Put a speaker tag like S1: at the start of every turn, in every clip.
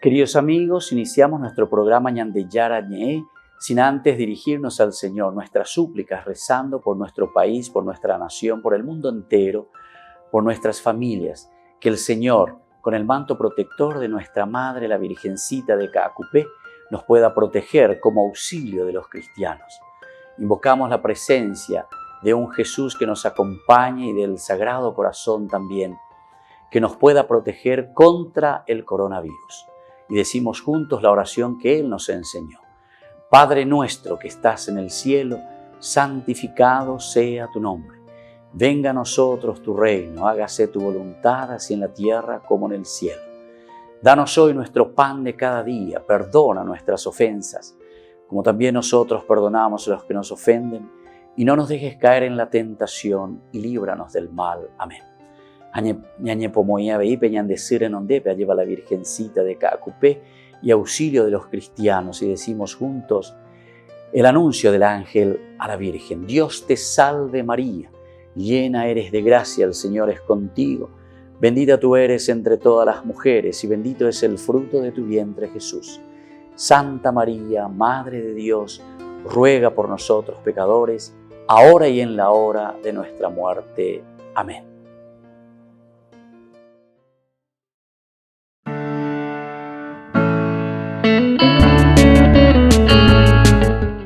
S1: Queridos amigos, iniciamos nuestro programa Ñandeyara Ñe sin antes dirigirnos al Señor, nuestras súplicas, rezando por nuestro país, por nuestra nación, por el mundo entero, por nuestras familias. Que el Señor, con el manto protector de nuestra Madre, la Virgencita de Caacupé, nos pueda proteger como auxilio de los cristianos. Invocamos la presencia de un Jesús que nos acompañe y del Sagrado Corazón también, que nos pueda proteger contra el coronavirus. Y decimos juntos la oración que Él nos enseñó. Padre nuestro que estás en el cielo, santificado sea tu nombre. Venga a nosotros tu reino, hágase tu voluntad, así en la tierra como en el cielo. Danos hoy nuestro pan de cada día, perdona nuestras ofensas, como también nosotros perdonamos a los que nos ofenden, y no nos dejes caer en la tentación, y líbranos del mal. Amén. Lleva la Virgencita de Caacupé y auxilio de los cristianos, y decimos juntos el anuncio del ángel a la Virgen. Dios te salve María, llena eres de gracia, el Señor es contigo. Bendita tú eres entre todas las mujeres y bendito es el fruto de tu vientre Jesús. Santa María, Madre de Dios, ruega por nosotros pecadores, ahora y en la hora de nuestra muerte. Amén.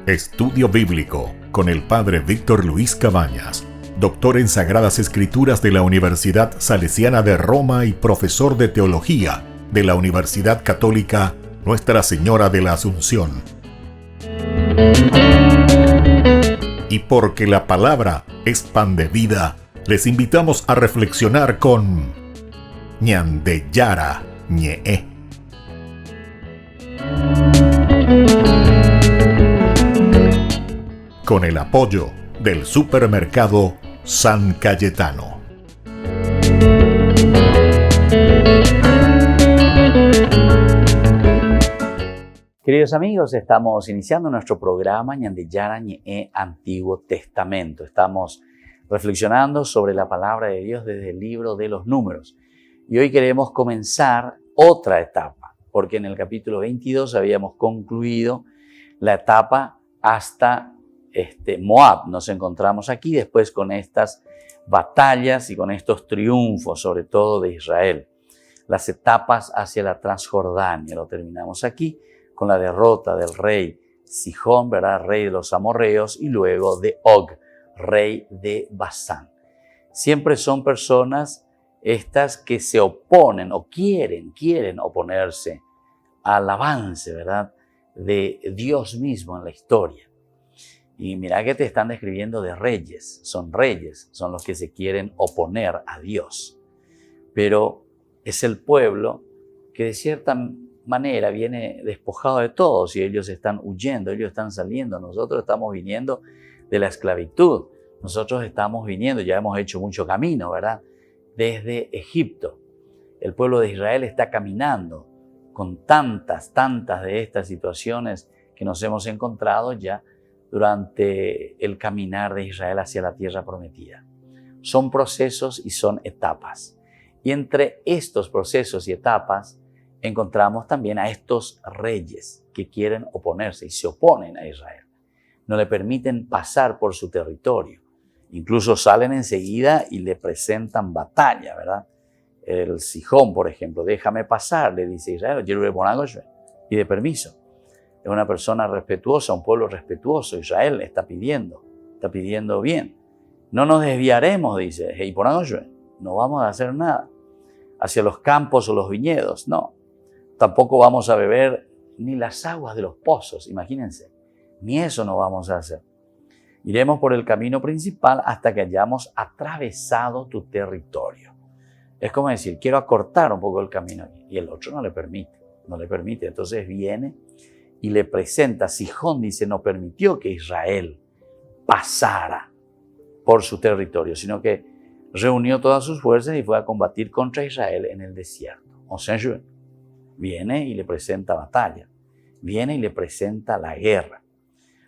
S2: Estudio Bíblico con el Padre Víctor Luis Cabañas, doctor en Sagradas Escrituras de la Universidad Salesiana de Roma y profesor de Teología de la Universidad Católica Nuestra Señora de la Asunción. Y porque la palabra es pan de vida, les invitamos a reflexionar con Ñandeyara Ñe. Con el apoyo del supermercado San Cayetano.
S1: Queridos amigos, estamos iniciando nuestro programa Ñandeyara Ñe Antiguo Testamento. Estamos reflexionando sobre la palabra de Dios desde el libro de los Números. Y hoy queremos comenzar otra etapa, porque en el capítulo 22 habíamos concluido la etapa hasta Moab. Nos encontramos aquí después con estas batallas y con estos triunfos, sobre todo de Israel. Las etapas hacia la Transjordania. Lo terminamos aquí con la derrota del rey Sihón, ¿verdad? Rey de los amorreos, y luego de Og, rey de Basán. Siempre son personas estas que se oponen o quieren oponerse al avance, ¿verdad?, de Dios mismo en la historia. Y mira que te están describiendo de reyes, son los que se quieren oponer a Dios. Pero es el pueblo que de cierta manera viene despojado de todos y ellos están huyendo, ellos están saliendo. Nosotros estamos viniendo de la esclavitud, nosotros estamos viniendo, ya hemos hecho mucho camino, ¿verdad?, desde Egipto. El pueblo de Israel está caminando con tantas de estas situaciones que nos hemos encontrado ya durante el caminar de Israel hacia la tierra prometida. Son procesos y son etapas. Y entre estos procesos y etapas encontramos también a estos reyes que quieren oponerse y se oponen a Israel. No le permiten pasar por su territorio. Incluso salen enseguida y le presentan batalla, ¿verdad? El Sihón, por ejemplo, déjame pasar, le dice Israel, pide permiso. Es una persona respetuosa, un pueblo respetuoso. Israel está pidiendo bien. No nos desviaremos, dice, no vamos a hacer nada hacia los campos o los viñedos, no. Tampoco vamos a beber ni las aguas de los pozos, imagínense, ni eso no vamos a hacer. Iremos por el camino principal hasta que hayamos atravesado tu territorio. Es como decir, quiero acortar un poco el camino, y el otro no le permite. Entonces viene y le presenta. Sihón, dice, no permitió que Israel pasara por su territorio, sino que reunió todas sus fuerzas y fue a combatir contra Israel en el desierto. O sea, viene y le presenta batalla, viene y le presenta la guerra.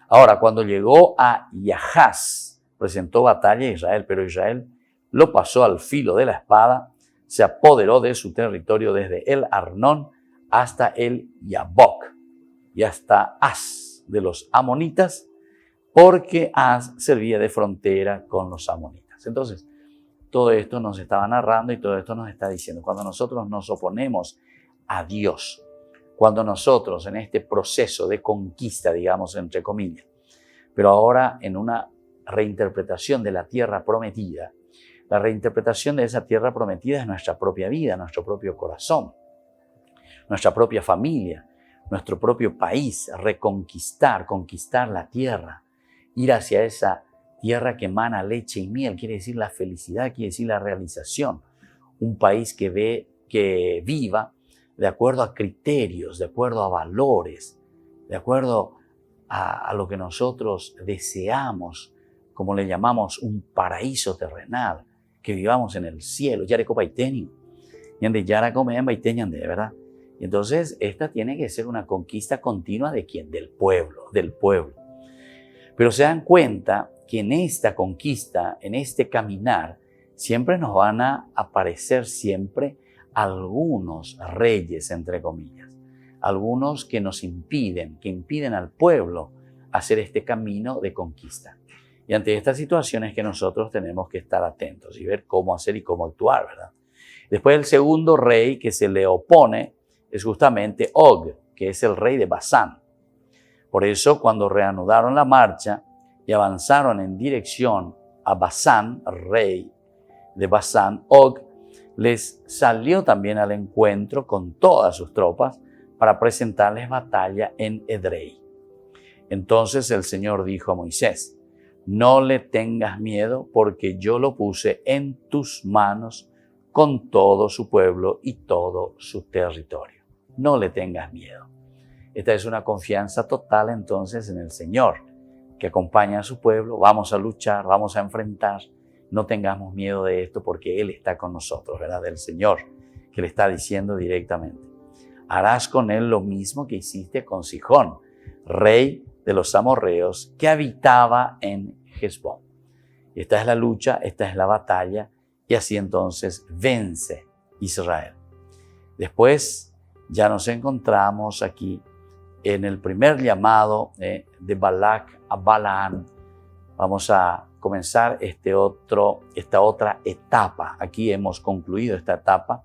S1: Ahora, cuando llegó a Yahaz, presentó batalla a Israel, pero Israel lo pasó al filo de la espada, se apoderó de su territorio desde el Arnón hasta el Yabok y hasta As de los amonitas, porque As servía de frontera con los amonitas. Entonces, todo esto nos estaba narrando y todo esto nos está diciendo, cuando nosotros nos oponemos a Dios, cuando nosotros en este proceso de conquista, digamos, entre comillas, pero ahora en una reinterpretación de la tierra prometida, la reinterpretación de esa tierra prometida es nuestra propia vida, nuestro propio corazón, nuestra propia familia, nuestro propio país, conquistar la tierra, ir hacia esa tierra que emana leche y miel, quiere decir la felicidad, quiere decir la realización. Un país que viva de acuerdo a criterios, de acuerdo a valores, de acuerdo a lo que nosotros deseamos, como le llamamos un paraíso terrenal, que vivamos en el cielo. Yareco Paitenio, yande Yara Comean Baiteñan, de verdad. Y entonces esta tiene que ser una conquista continua ¿de quién? Del pueblo. Pero se dan cuenta que en esta conquista, en este caminar, siempre nos van a aparecer siempre algunos reyes, entre comillas, algunos que nos impiden, al pueblo hacer este camino de conquista. Y ante estas situaciones que nosotros tenemos que estar atentos y ver cómo hacer y cómo actuar, ¿verdad? Después el segundo rey que se le opone es justamente Og, que es el rey de Basán. Por eso cuando reanudaron la marcha y avanzaron en dirección a Basán, rey de Basán, Og les salió también al encuentro con todas sus tropas para presentarles batalla en Edrei. Entonces el Señor dijo a Moisés: no le tengas miedo, porque yo lo puse en tus manos con todo su pueblo y todo su territorio. No le tengas miedo. Esta es una confianza total entonces en el Señor, que acompaña a su pueblo. Vamos a luchar, vamos a enfrentar. No tengamos miedo de esto porque Él está con nosotros, ¿verdad? El Señor, que le está diciendo directamente: harás con él lo mismo que hiciste con Sihón, rey de los amorreos, que habitaba en Hesbón. Y esta es la lucha, esta es la batalla, y así entonces vence Israel. Después ya nos encontramos aquí en el primer llamado de Balac a Balaam. Vamos a comenzar esta otra etapa. Aquí hemos concluido esta etapa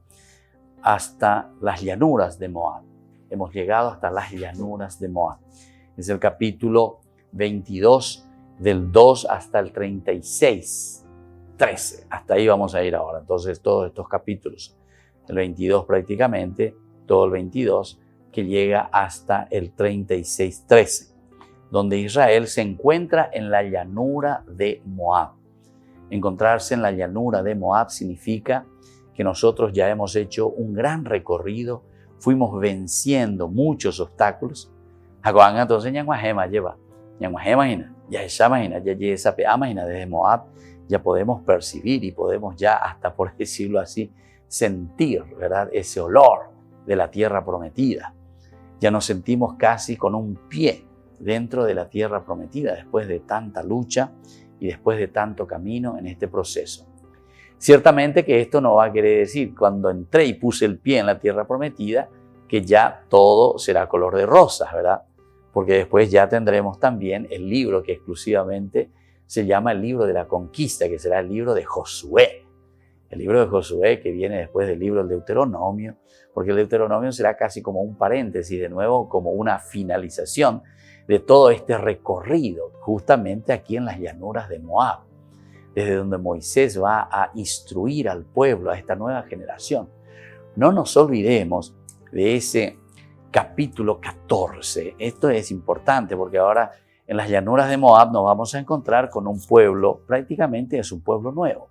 S1: hasta las llanuras de Moab. Hemos llegado hasta las llanuras de Moab. Es el capítulo 22, del 2 hasta el 36, 13. Hasta ahí vamos a ir ahora. Entonces, todos estos capítulos, el 22 prácticamente, todo el 22, que llega hasta el 36, 13, donde Israel se encuentra en la llanura de Moab. Encontrarse en la llanura de Moab significa que nosotros ya hemos hecho un gran recorrido, fuimos venciendo muchos obstáculos. Entonces, desde Moab ya podemos percibir y podemos ya, hasta por decirlo así, sentir, ¿verdad?, ese olor de la tierra prometida. Ya nos sentimos casi con un pie dentro de la tierra prometida después de tanta lucha y después de tanto camino en este proceso. Ciertamente que esto no va a querer decir, cuando entré y puse el pie en la tierra prometida, que ya todo será color de rosas, ¿verdad? Porque después ya tendremos también el libro que exclusivamente se llama el libro de la conquista, que será el libro de Josué. El libro de Josué, que viene después del libro del Deuteronomio, porque el Deuteronomio será casi como un paréntesis, de nuevo como una finalización de todo este recorrido, justamente aquí en las llanuras de Moab, desde donde Moisés va a instruir al pueblo, a esta nueva generación. No nos olvidemos de ese capítulo 14. Esto es importante porque ahora en las llanuras de Moab nos vamos a encontrar con un pueblo, prácticamente es un pueblo nuevo.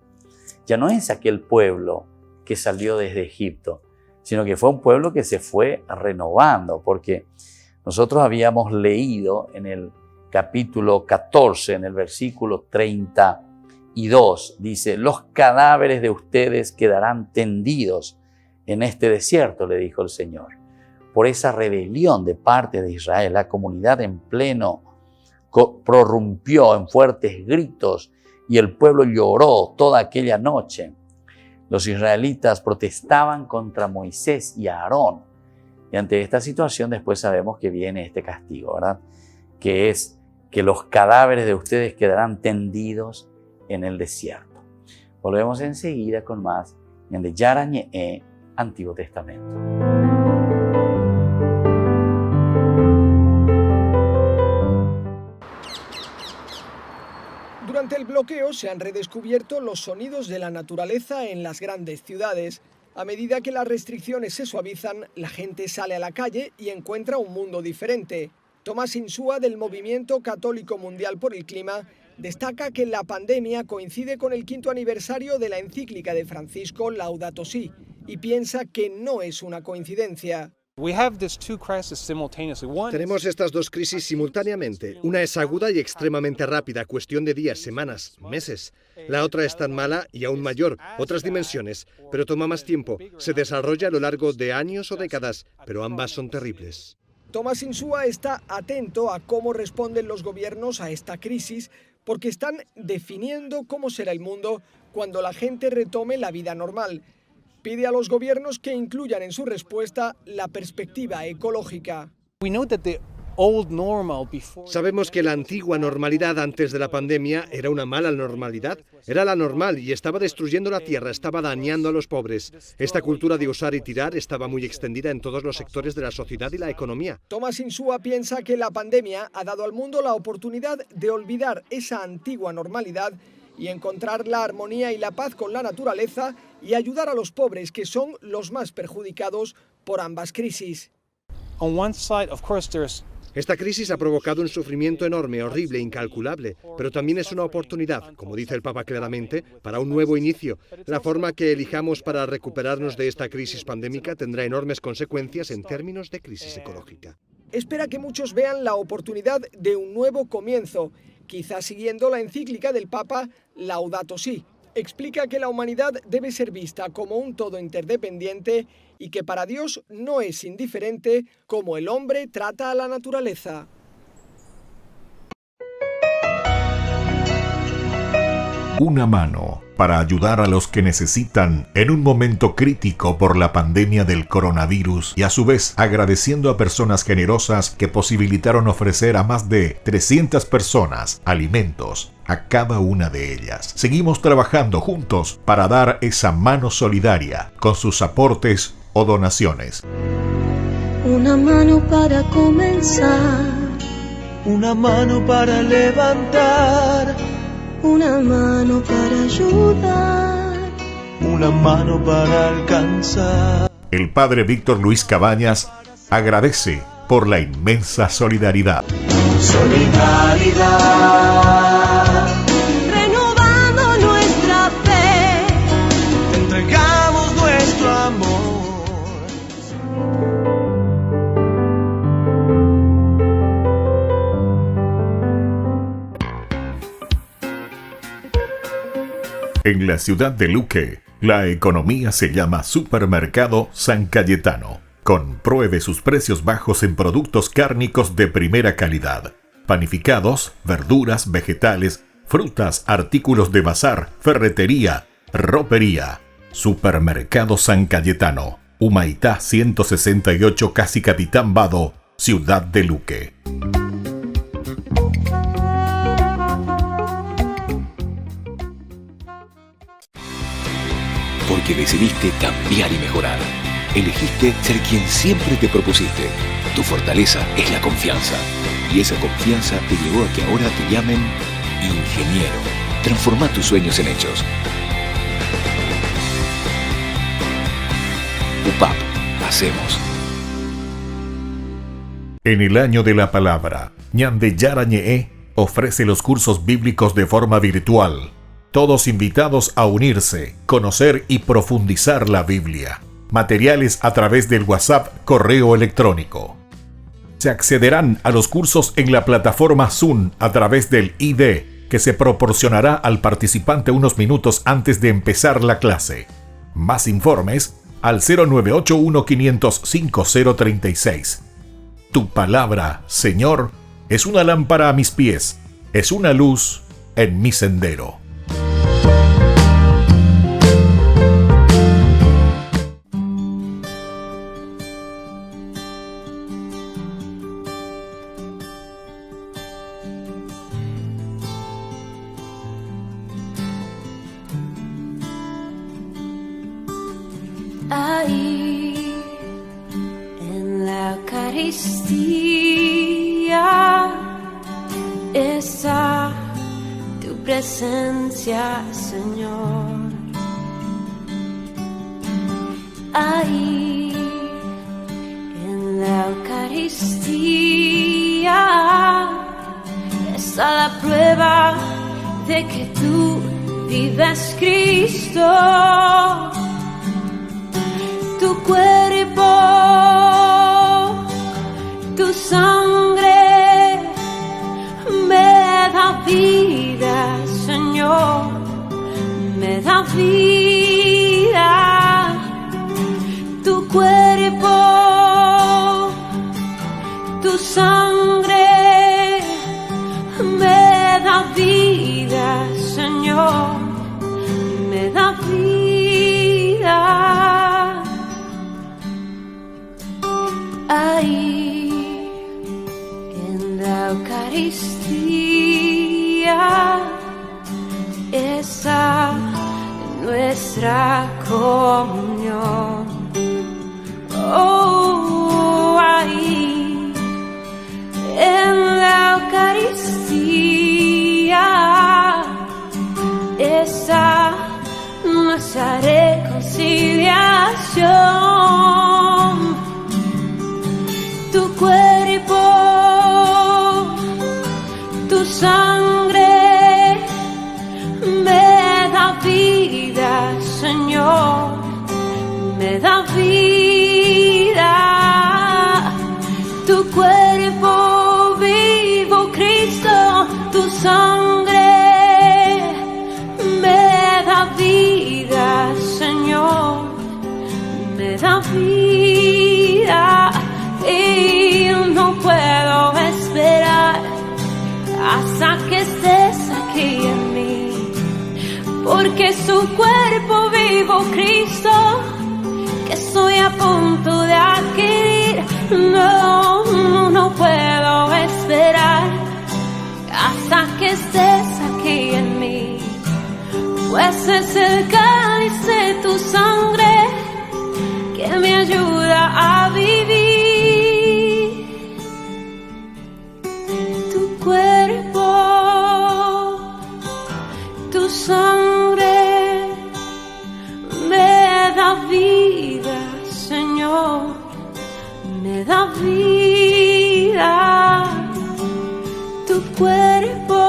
S1: Ya no es aquel pueblo que salió desde Egipto, sino que fue un pueblo que se fue renovando, porque nosotros habíamos leído en el capítulo 14, en el versículo 32, dice: los cadáveres de ustedes quedarán tendidos en este desierto, le dijo el Señor. Por esa rebelión de parte de Israel, la comunidad en pleno prorrumpió en fuertes gritos y el pueblo lloró toda aquella noche. Los israelitas protestaban contra Moisés y Aarón. Y ante esta situación después sabemos que viene este castigo, ¿verdad? Que es que los cadáveres de ustedes quedarán tendidos en el desierto. Volvemos enseguida con más Ñande Yara Ñe'e, Antiguo Testamento.
S3: Durante el bloqueo se han redescubierto los sonidos de la naturaleza en las grandes ciudades. A medida que las restricciones se suavizan, la gente sale a la calle y encuentra un mundo diferente. Tomás Insúa, del Movimiento Católico Mundial por el Clima, destaca que la pandemia coincide con el 5º aniversario de la encíclica de Francisco Laudato Si y piensa que no es una coincidencia.
S4: Tenemos estas dos crisis simultáneamente. Una es aguda y extremadamente rápida, cuestión de días, semanas, meses. La otra es tan mala y aún mayor, otras dimensiones, pero toma más tiempo. Se desarrolla a lo largo de años o décadas, pero ambas son terribles.
S3: Tomás Insúa está atento a cómo responden los gobiernos a esta crisis porque están definiendo cómo será el mundo cuando la gente retome la vida normal. Pide a los gobiernos que incluyan en su respuesta la perspectiva ecológica.
S4: Sabemos que la antigua normalidad antes de la pandemia era una mala normalidad. Era la normal y estaba destruyendo la tierra, estaba dañando a los pobres. Esta cultura de usar y tirar estaba muy extendida en todos los sectores de la sociedad y la economía.
S3: Tomás Insúa piensa que la pandemia ha dado al mundo la oportunidad de olvidar esa antigua normalidad y encontrar la armonía y la paz con la naturaleza y ayudar a los pobres, que son los más perjudicados por ambas crisis.
S4: Esta crisis ha provocado un sufrimiento enorme, horrible, incalculable, pero también es una oportunidad, como dice el Papa claramente, para un nuevo inicio. La forma que elijamos para recuperarnos de esta crisis pandémica tendrá enormes consecuencias en términos de crisis ecológica.
S3: Espera que muchos vean la oportunidad de un nuevo comienzo, quizás siguiendo la encíclica del Papa Laudato Si. Explica que la humanidad debe ser vista como un todo interdependiente y que para Dios no es indiferente cómo el hombre trata a la naturaleza.
S2: Una mano para ayudar a los que necesitan en un momento crítico por la pandemia del coronavirus y a su vez agradeciendo a personas generosas que posibilitaron ofrecer a más de 300 personas alimentos a cada una de ellas. Seguimos trabajando juntos para dar esa mano solidaria con sus aportes o donaciones.
S5: Una mano para comenzar,
S6: una mano para levantar,
S5: una mano para ayudar,
S6: una mano para alcanzar.
S2: El padre Víctor Luis Cabañas agradece por la inmensa solidaridad.
S6: Solidaridad,
S5: renovando nuestra fe,
S6: entregamos nuestro amor.
S2: En la ciudad de Luque, la economía se llama Supermercado San Cayetano. Compruebe sus precios bajos en productos cárnicos de primera calidad. Panificados, verduras, vegetales, frutas, artículos de bazar, ferretería, ropería. Supermercado San Cayetano, Humaitá 168, Casi Capitán Vado, ciudad de Luque.
S7: Porque decidiste cambiar y mejorar. Elegiste ser quien siempre te propusiste. Tu fortaleza es la confianza. Y esa confianza te llevó a que ahora te llamen ingeniero. Transforma tus sueños en hechos. UPAP. Hacemos.
S2: En el año de la palabra, Ñande Yara Ñe'e ofrece los cursos bíblicos de forma virtual. Todos invitados a unirse, conocer y profundizar la Biblia. Materiales a través del WhatsApp, correo electrónico. Se accederán a los cursos en la plataforma Zoom a través del ID, que se proporcionará al participante unos minutos antes de empezar la clase. Más informes al 0981-500-5036. Tu palabra, Señor, es una lámpara a mis pies, es una luz en mi sendero.
S5: Ahí en la Eucaristía está tu presencia, Señor. Ahí en la Eucaristía está la prueba de que tú vives, Cristo. Tu cuerpo, tu sangre me da vida, Señor, me da vida. Tu cuerpo, tu sangre me da vida, Señor, me da vida. Ahí en la Eucaristía está nuestra comunión. Oh, ahí en la Eucaristía está nuestra reconciliación. Tu cuerpo, tu sangre me da vida, Señor, me da vida. Tu cuerpo vivo, Cristo, tu sangre me da vida, Señor, me da vida. Y no puedo esperar hasta que estés aquí en mí, porque es tu cuerpo vivo, Cristo, que estoy a punto de adquirir. No puedo esperar hasta que estés aquí en mí, pues es el cáliz de tu sangre que me ayuda a vivir. Tu cuerpo, tu sangre me da vida, Señor, me da vida. Tu cuerpo,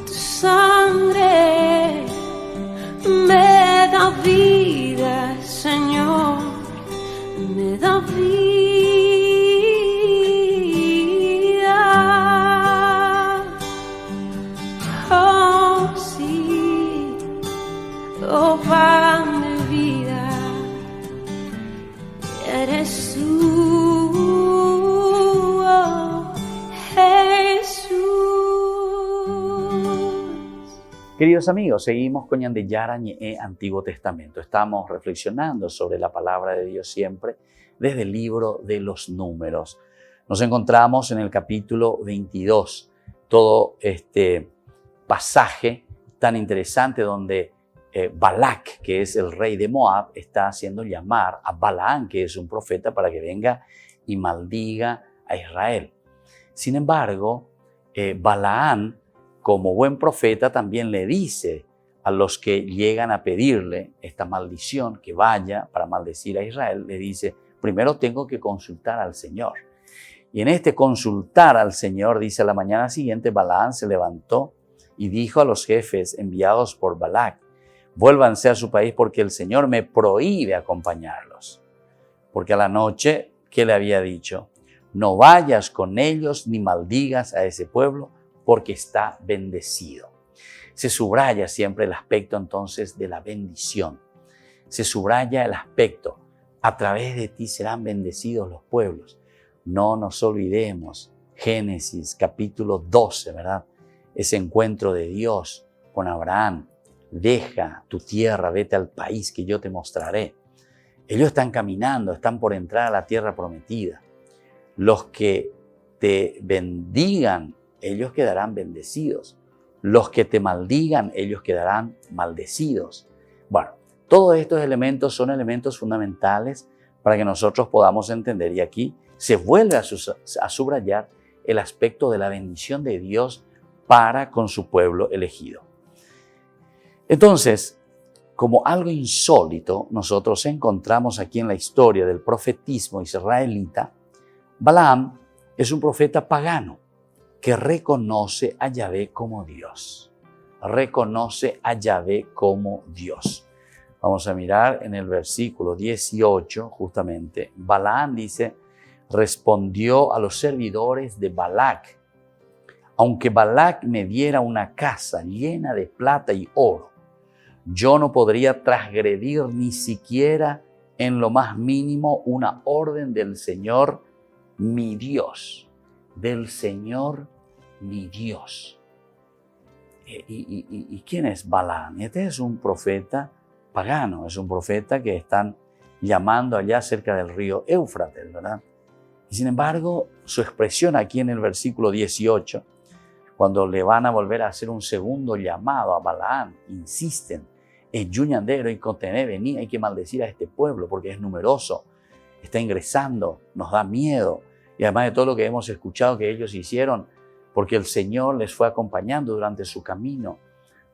S5: tu sangre me da vida, Señor, me da vida. Oh, sí, oh, pan de vida, eres tú, oh, Jesús.
S1: Queridos amigos, seguimos con Yandeyara Ñe'e Antiguo Testamento. Estamos reflexionando sobre la palabra de Dios siempre desde el libro de los Números. Nos encontramos en el capítulo 22, todo este pasaje tan interesante donde Balac, que es el rey de Moab, está haciendo llamar a Balaam, que es un profeta, para que venga y maldiga a Israel. Sin embargo, Balaam, como buen profeta, también le dice a los que llegan a pedirle esta maldición, que vaya para maldecir a Israel, le dice, primero tengo que consultar al Señor. Y en este consultar al Señor, dice, a la mañana siguiente, Balaam se levantó y dijo a los jefes enviados por Balac, vuélvanse a su país porque el Señor me prohíbe acompañarlos. Porque a la noche, ¿qué le había dicho? No vayas con ellos ni maldigas a ese pueblo porque está bendecido. Se subraya siempre el aspecto entonces de la bendición. Se subraya el aspecto, a través de ti serán bendecidos los pueblos. No nos olvidemos, Génesis capítulo 12, ¿verdad? Ese encuentro de Dios con Abraham. Deja tu tierra, vete al país que yo te mostraré. Ellos están caminando, están por entrar a la tierra prometida. Los que te bendigan, ellos quedarán bendecidos. Los que te maldigan, ellos quedarán maldecidos. Bueno, Todos estos elementos son elementos fundamentales para que nosotros podamos entender. Y aquí se vuelve a subrayar el aspecto de la bendición de Dios para con su pueblo elegido. Entonces, como algo insólito, nosotros encontramos aquí en la historia del profetismo israelita, Balaam es un profeta pagano que reconoce a Yahvé como Dios. Reconoce a Yahvé como Dios. Vamos a mirar en el versículo 18, justamente. Balaam dice, respondió a los servidores de Balac: aunque Balac me diera una casa llena de plata y oro, yo no podría transgredir ni siquiera en lo más mínimo una orden del Señor, mi Dios. Del Señor, mi Dios. ¿Y quién es Balaam? Este es un profeta pagano, es un profeta que están llamando allá cerca del río Éufrates, ¿verdad? Y sin embargo, su expresión aquí en el versículo 18, cuando le van a volver a hacer un segundo llamado a Balaam, insisten, es yuñandero y contener, venir, hay que maldecir a este pueblo porque es numeroso, está ingresando, nos da miedo. Y además de todo lo que hemos escuchado que ellos hicieron, porque el Señor les fue acompañando durante su camino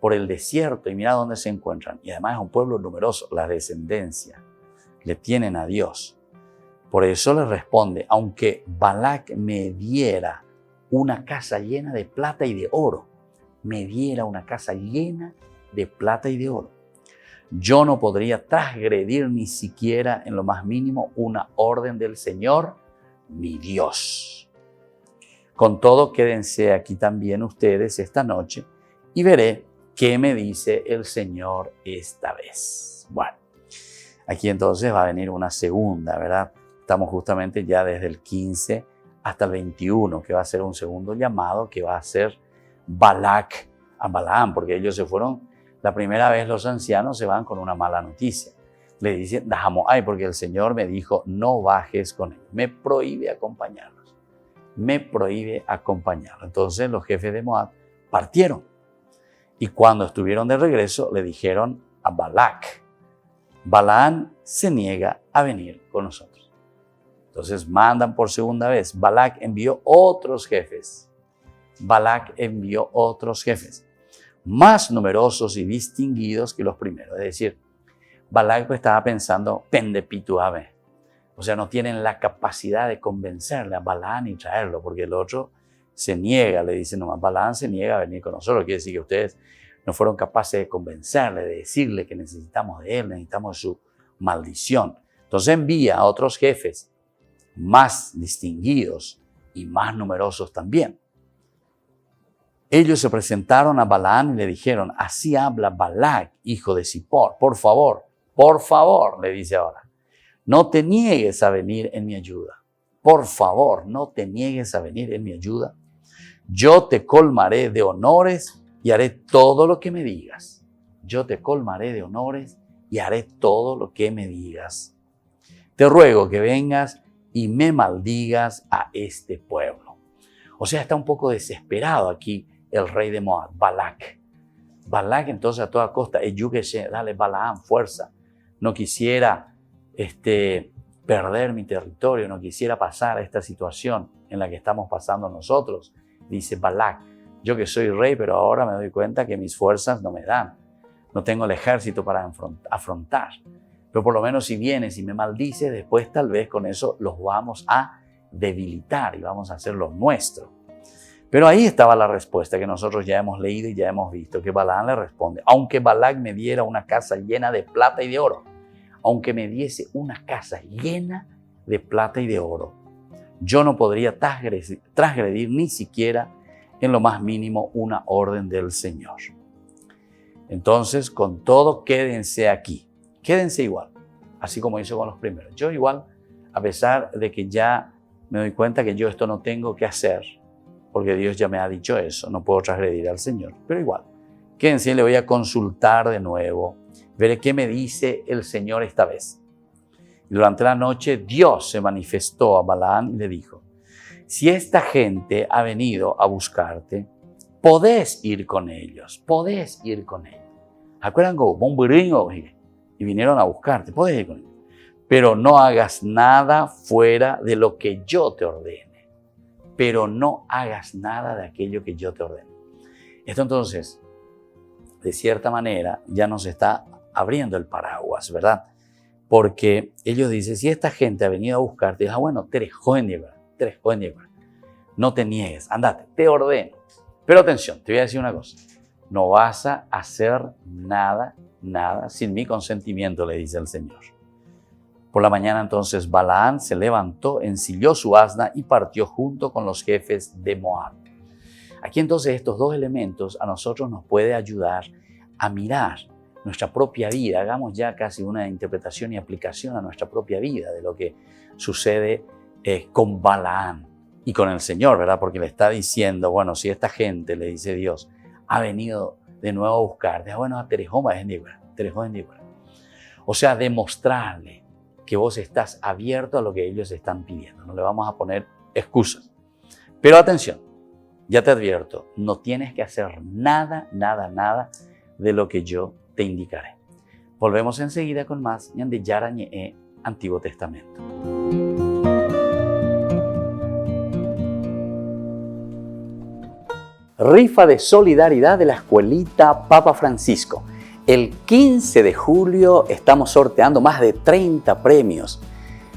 S1: por el desierto y mira dónde se encuentran. Y además es un pueblo numeroso, la descendencia, le tienen a Dios. Por eso les responde, aunque Balac me diera una casa llena de plata y de oro, me diera una casa llena de plata y de oro, yo no podría transgredir ni siquiera en lo más mínimo una orden del Señor, mi Dios. Con todo, quédense aquí también ustedes esta noche y veré qué me dice el Señor esta vez. Bueno, aquí entonces va a venir una segunda, ¿verdad? Estamos justamente ya desde el 15 hasta el 21, que va a ser un segundo llamado que va a ser Balac a Balaam, porque ellos se fueron, la primera vez los ancianos se van con una mala noticia. Le dicen, dejamos, porque el Señor me dijo, no bajes con él, me prohíbe acompañarlos, me prohíbe acompañarlos. Entonces los jefes de Moab partieron y cuando estuvieron de regreso le dijeron a Balac, Balaam se niega a venir con nosotros. Entonces mandan por segunda vez. Balac envió otros jefes. Balac envió otros jefes, más numerosos y distinguidos que los primeros. Es decir, Balac estaba pensando, pendepitu ave. O sea, no tienen la capacidad de convencerle a Balaam y traerlo, porque el otro se niega, le dice nomás, Balaam se niega a venir con nosotros. Quiere decir que ustedes no fueron capaces de convencerle, de decirle que necesitamos de él, necesitamos de su maldición. Entonces envía a otros jefes más distinguidos y más numerosos también. Ellos se presentaron a Balaam y le dijeron, así habla Balac, hijo de Zippor, por favor, le dice ahora, no te niegues a venir en mi ayuda. Por favor, no te niegues a venir en mi ayuda. Yo te colmaré de honores y haré todo lo que me digas. Yo te colmaré de honores y haré todo lo que me digas. Te ruego que vengas y me maldigas a este pueblo. O sea, está un poco desesperado aquí el rey de Moab, Balac. Balac entonces a toda costa, dale Balaam, fuerza. No quisiera perder mi territorio, no quisiera pasar esta situación en la que estamos pasando nosotros. Dice Balac, yo que soy rey, pero ahora me doy cuenta que mis fuerzas no me dan. No tengo el ejército para afrontar. Pero por lo menos si vienes y me maldices, después tal vez con eso los vamos a debilitar y vamos a hacer lo nuestro. Pero ahí estaba la respuesta que nosotros ya hemos leído y ya hemos visto, que Balaam le responde, aunque Balac me diera una casa llena de plata y de oro, aunque me diese una casa llena de plata y de oro, yo no podría transgredir ni siquiera en lo más mínimo una orden del Señor. Entonces, con todo, quédense aquí. Quédense igual, así como hizo con los primeros. Yo igual, a pesar de que ya me doy cuenta que yo esto no tengo que hacer, porque Dios ya me ha dicho eso, no puedo transgredir al Señor, pero igual, quédense, le voy a consultar de nuevo, veré qué me dice el Señor esta vez. Y durante la noche Dios se manifestó a Balaam y le dijo, si esta gente ha venido a buscarte, podés ir con ellos, podés ir con ellos. ¿Acuerdan cómo? y vinieron a buscarte. Puedes ir con ellos. Pero no hagas nada fuera de lo que yo te ordene. Pero no hagas nada de aquello que yo te ordene. Esto entonces, de cierta manera, ya nos está abriendo el paraguas, ¿verdad? Porque ellos dicen, si esta gente ha venido a buscarte, bueno, teres joven, no te niegues, andate, te ordeno. Pero atención, te voy a decir una cosa, no vas a hacer nada sin mi consentimiento, le dice el Señor. Por la mañana entonces Balaán se levantó, ensilló su asna y partió junto con los jefes de Moab. Aquí entonces estos dos elementos a nosotros nos puede ayudar a mirar nuestra propia vida. Hagamos ya casi una interpretación y aplicación a nuestra propia vida de lo que sucede con Balaán y con el Señor, ¿verdad? Porque le está diciendo, bueno, si esta gente, le dice Dios, ha venido de nuevo a buscarte, bueno, o sea, demostrarle que vos estás abierto a lo que ellos están pidiendo. No le vamos a poner excusas. Pero atención, ya te advierto, no tienes que hacer nada de lo que yo te indicaré. Volvemos enseguida con más de Yara Ñe'e, Antiguo Testamento. Rifa de solidaridad de la escuelita Papa Francisco. El 15 de julio estamos sorteando más de 30 premios.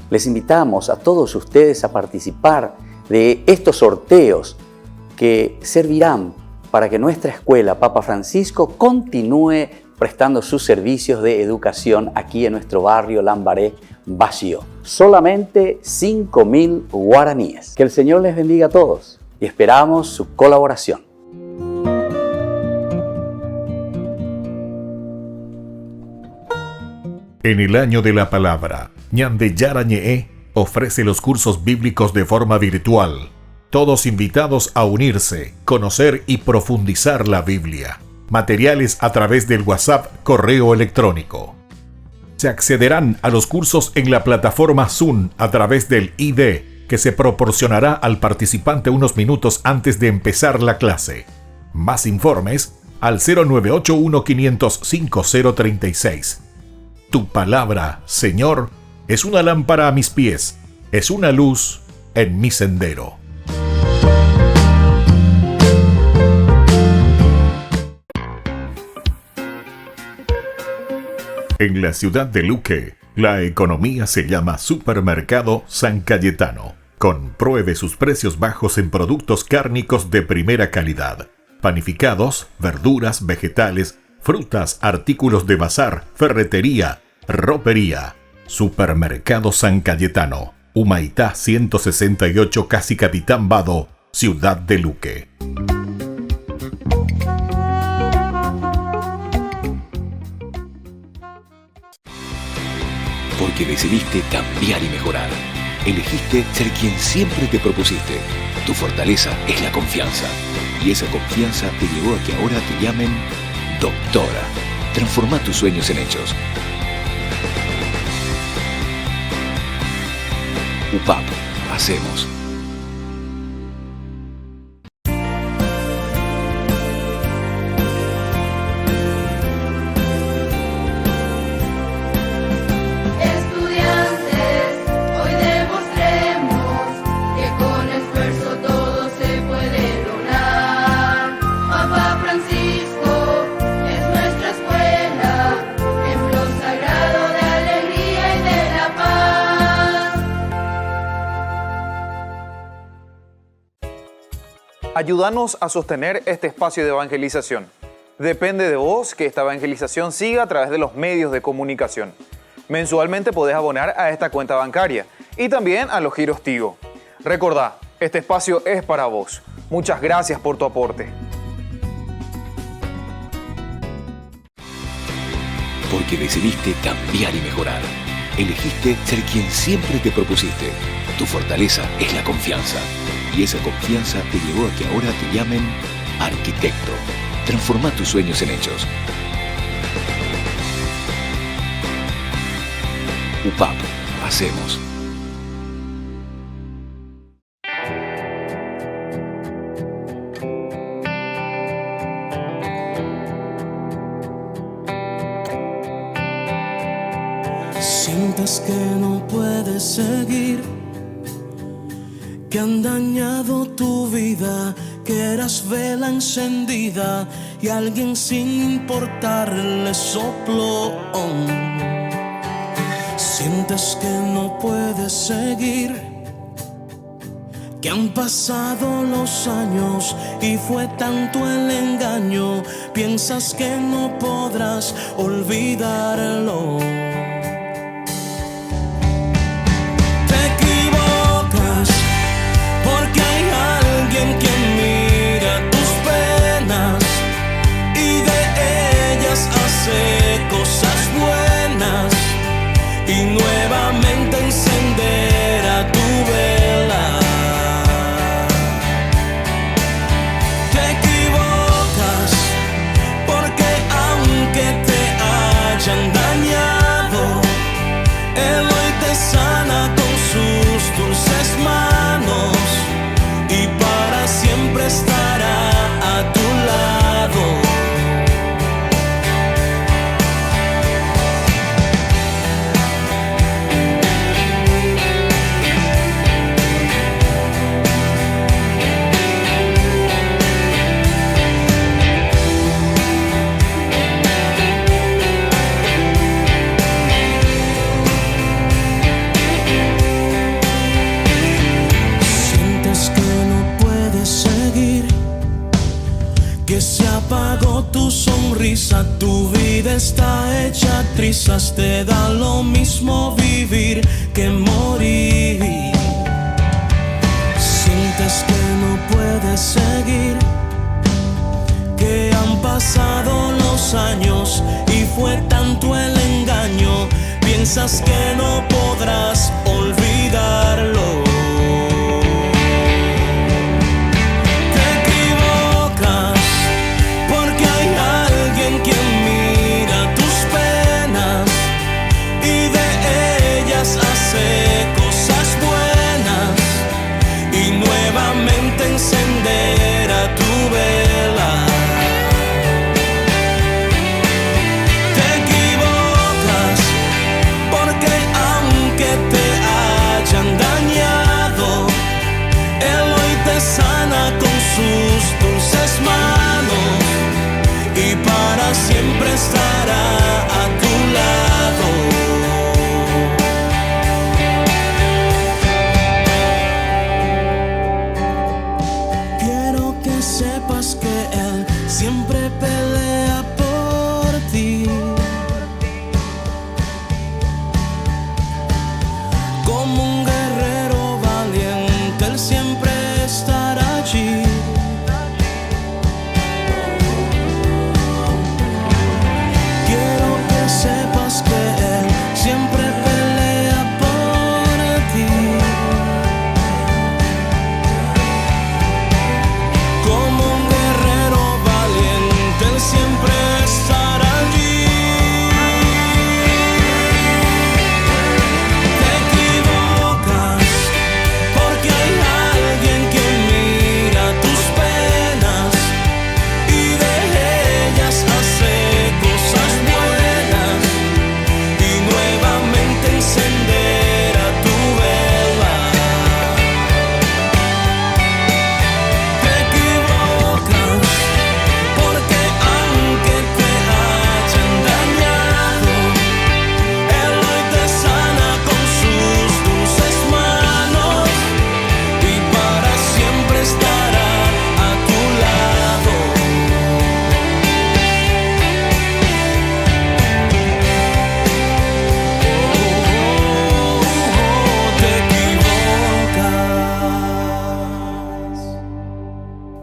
S1: Les invitamos a todos ustedes a participar de estos sorteos que servirán para que nuestra escuela Papa Francisco continúe prestando sus servicios de educación aquí en nuestro barrio Lambaré, Bajío. Solamente 5.000 guaraníes. Que el Señor les bendiga a todos y esperamos su colaboración.
S2: En el año de la palabra, Ñande Yara Ñe'e ofrece los cursos bíblicos de forma virtual. Todos invitados a unirse, conocer y profundizar la Biblia. Materiales a través del WhatsApp, correo electrónico. Se accederán a los cursos en la plataforma Zoom a través del ID, que se proporcionará al participante unos minutos antes de empezar la clase. Más informes al 0981 505 036. Tu palabra, Señor, es una lámpara a mis pies, es una luz en mi sendero. En la ciudad de Luque, la economía se llama Supermercado San Cayetano. Compruebe sus precios bajos en productos cárnicos de primera calidad. Panificados, verduras, vegetales, frutas, artículos de bazar, ferretería, ropería. Supermercado San Cayetano, Humaitá 168, Casi Capitán Vado, ciudad de Luque.
S7: Porque decidiste cambiar y mejorar. Elegiste ser quien siempre te propusiste. Tu fortaleza es la confianza. Y esa confianza te llevó a que ahora te llamen doctora. Transforma tus sueños en hechos. UPAP. Hacemos.
S8: Ayúdanos a sostener este espacio de evangelización. Depende de vos que esta evangelización siga a través de los medios de comunicación. Mensualmente podés abonar a esta cuenta bancaria y también a los giros Tigo. Recordá, este espacio es para vos. Muchas gracias por tu aporte.
S7: Porque decidiste cambiar y mejorar. Elegiste ser quien siempre te propusiste. Tu fortaleza es la confianza. Y esa confianza te llevó a que ahora te llamen arquitecto. Transforma tus sueños en hechos. UPAP. Hacemos.
S9: Sientes que no puedes seguir, que han dañado tu vida, que eras vela encendida y alguien sin importarle sopló. Sientes que no puedes seguir, que han pasado los años y fue tanto el engaño, piensas que no podrás olvidarlo. Te equivocas porque hay alguien que mira tus penas y de ellas hace cosas buenas y nuevamente encenderá tu vela. Te equivocas porque aunque te hayan dañado, Él hoy te sana con sus dulces manos y para siempre estará a tu lado. Que se apagó tu sonrisa, tu vida está hecha trizas, te da lo mismo vivir que morir. Sientes que no puedes seguir, que han pasado los años y fue tanto el engaño, piensas que no podrás olvidarlo. Hace cosas buenas y nuevamente encenderá tu vela. Te equivocas porque aunque te hayan dañado, Él hoy te sana con sus dulces manos y para siempre estará a tu lado. Sepas que Él siempre pelea por ti, como un guerrero valiente, Él siempre estará allí. Quiero que sepas que Él siempre pelea por ti. Siempre estará allí. Te equivocas porque hay alguien que mira tus penas y de ellas hace cosas buenas y nuevamente encenderá tu vela. Te equivocas porque aunque te hayan dañado, Él hoy te sana con sus dulces manos y para siempre estará a tu lado. Te equivocas.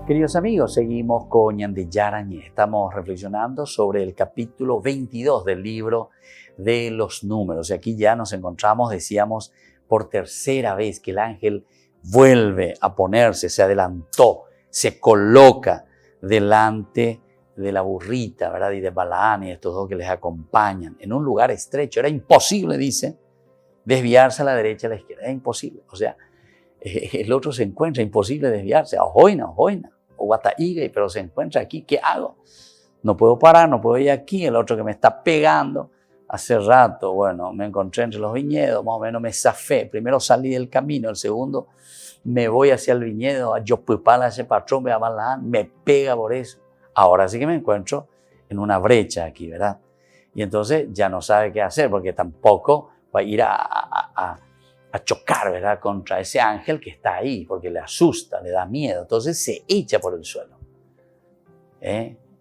S1: Queridos amigos, seguimos con Ñande Yarañé. Estamos reflexionando sobre el capítulo 22 del libro de los números. Y aquí ya nos encontramos, decíamos, por tercera vez que el ángel vuelve a ponerse, se adelantó, se coloca delante de la burrita, ¿verdad? Y de Balaán y estos dos que les acompañan en un lugar estrecho. Era imposible, dice, desviarse a la derecha a la izquierda. Era imposible. O sea, el otro se encuentra, imposible desviarse. Ojoina, o Guataíga, pero se encuentra aquí. ¿Qué hago? No puedo parar, no puedo ir aquí. El otro que me está pegando. hace rato, bueno, me encontré entre los viñedos, más o menos me zafé. Primero salí del camino, el segundo me voy hacia el viñedo, yo pupala a ese patrón, me pega por eso. Ahora sí que me encuentro en una brecha aquí, ¿verdad? Y entonces ya no sabe qué hacer, porque tampoco va a ir a chocar, ¿verdad?, contra ese ángel que está ahí, porque le asusta, le da miedo. Entonces se echa por el suelo.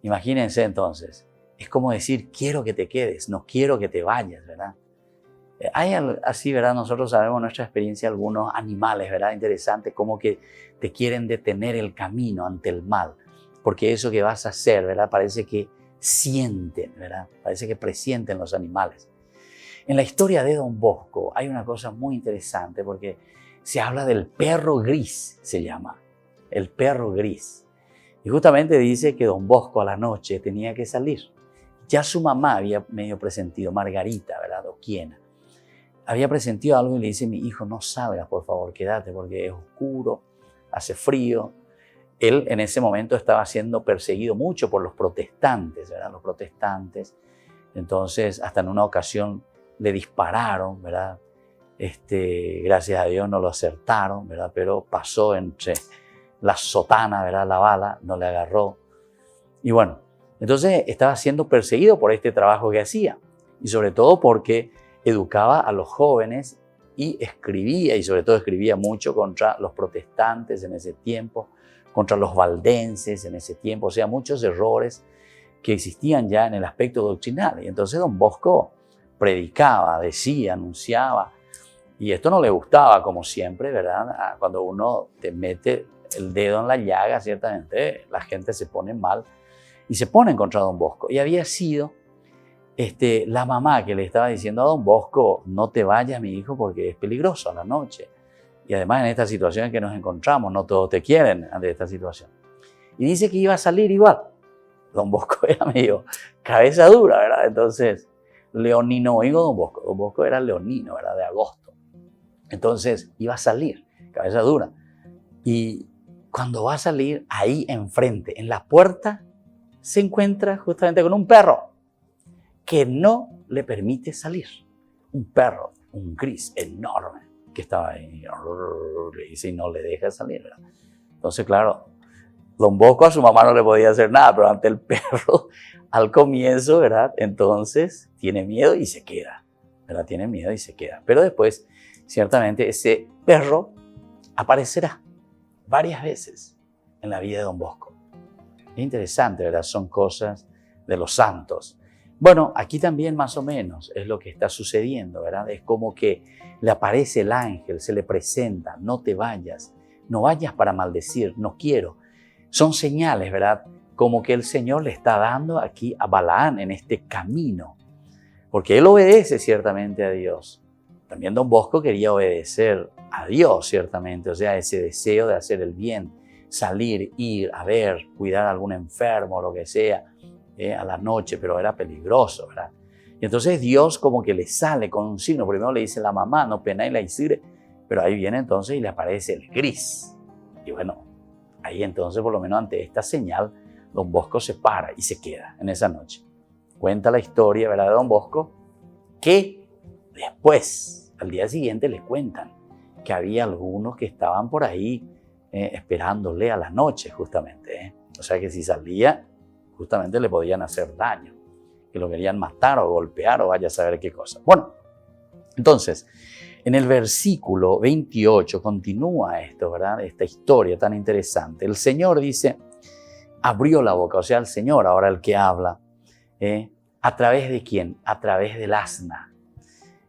S1: Imagínense entonces, es como decir, quiero que te quedes, no quiero que te vayas, ¿verdad? Hay así, ¿verdad? Nosotros sabemos en nuestra experiencia algunos animales, ¿verdad? Interesantes, como que te quieren detener el camino ante el mal, porque eso que vas a hacer, ¿verdad? Parece que sienten, ¿verdad? Parece que presienten los animales. En la historia de Don Bosco hay una cosa muy interesante porque se habla del perro gris, se llama, el perro gris. Y justamente dice que Don Bosco a la noche tenía que salir. Ya su mamá había medio presentido, Margarita, ¿verdad? Doquiena. Había presentido algo y le dice, mi hijo, no salgas, por favor, quédate porque es oscuro, hace frío. Él en ese momento estaba siendo perseguido mucho por los protestantes, ¿verdad? Los protestantes. Entonces, hasta en una ocasión le dispararon, ¿verdad? Gracias a Dios no lo acertaron, ¿verdad? Pero pasó entre la sotana, ¿verdad? La bala, no le agarró. Y bueno, entonces estaba siendo perseguido por este trabajo que hacía. Y sobre todo porque educaba a los jóvenes y escribía, y sobre todo escribía mucho contra los protestantes en ese tiempo, contra los valdenses en ese tiempo, o sea, muchos errores que existían ya en el aspecto doctrinal. Y entonces Don Bosco predicaba, decía, anunciaba, y esto no le gustaba, como siempre, ¿verdad? Cuando uno te mete el dedo en la llaga, ciertamente la gente se pone mal y se pone contra Don Bosco. Y había sido la mamá que le estaba diciendo a Don Bosco, no te vayas, mi hijo, porque es peligroso a la noche. Y además en esta situación en que nos encontramos, no todos te quieren ante esta situación. Y dice que iba a salir igual. Don Bosco era medio cabeza dura, ¿verdad? Entonces, leonino, oigo Don Bosco era leonino, ¿verdad? De agosto. Entonces, iba a salir, cabeza dura. Y cuando va a salir, ahí enfrente, en la puerta, se encuentra justamente con un perro que no le permite salir. Un perro, un gris enorme, que estaba ahí, le dice, y no le deja salir, ¿verdad? Entonces, claro, Don Bosco a su mamá no le podía hacer nada, pero ante el perro, al comienzo, ¿verdad? Entonces, tiene miedo y se queda, ¿verdad? Tiene miedo y se queda. Pero después, ciertamente, ese perro aparecerá varias veces en la vida de Don Bosco. Es interesante, ¿verdad? Son cosas de los santos. Bueno, aquí también más o menos es lo que está sucediendo, ¿verdad? Es como que le aparece el ángel, se le presenta, no te vayas, no vayas para maldecir, no quiero. Son señales, ¿verdad? Como que el Señor le está dando aquí a Balaán en este camino, porque él obedece ciertamente a Dios. También Don Bosco quería obedecer a Dios, ciertamente, o sea, ese deseo de hacer el bien, salir, ir a ver, cuidar a algún enfermo, lo que sea, a la noche, pero era peligroso, ¿verdad? Y entonces Dios como que le sale con un signo. Primero le dice la mamá, no penáis la Isidre, pero ahí viene entonces y le aparece el gris. Y bueno, ahí entonces por lo menos ante esta señal, Don Bosco se para y se queda en esa noche. Cuenta la historia, ¿verdad?, de Don Bosco, que después, al día siguiente, le cuentan que había algunos que estaban por ahí esperándole a la noche justamente. O sea que si salía, justamente le podían hacer daño, que lo querían matar o golpear o vaya a saber qué cosa. Bueno, entonces, en el versículo 28 continúa esto, ¿verdad? Esta historia tan interesante. El Señor dice, abrió la boca, o sea, el Señor, ahora el que habla, ¿a través de quién? A través del asna.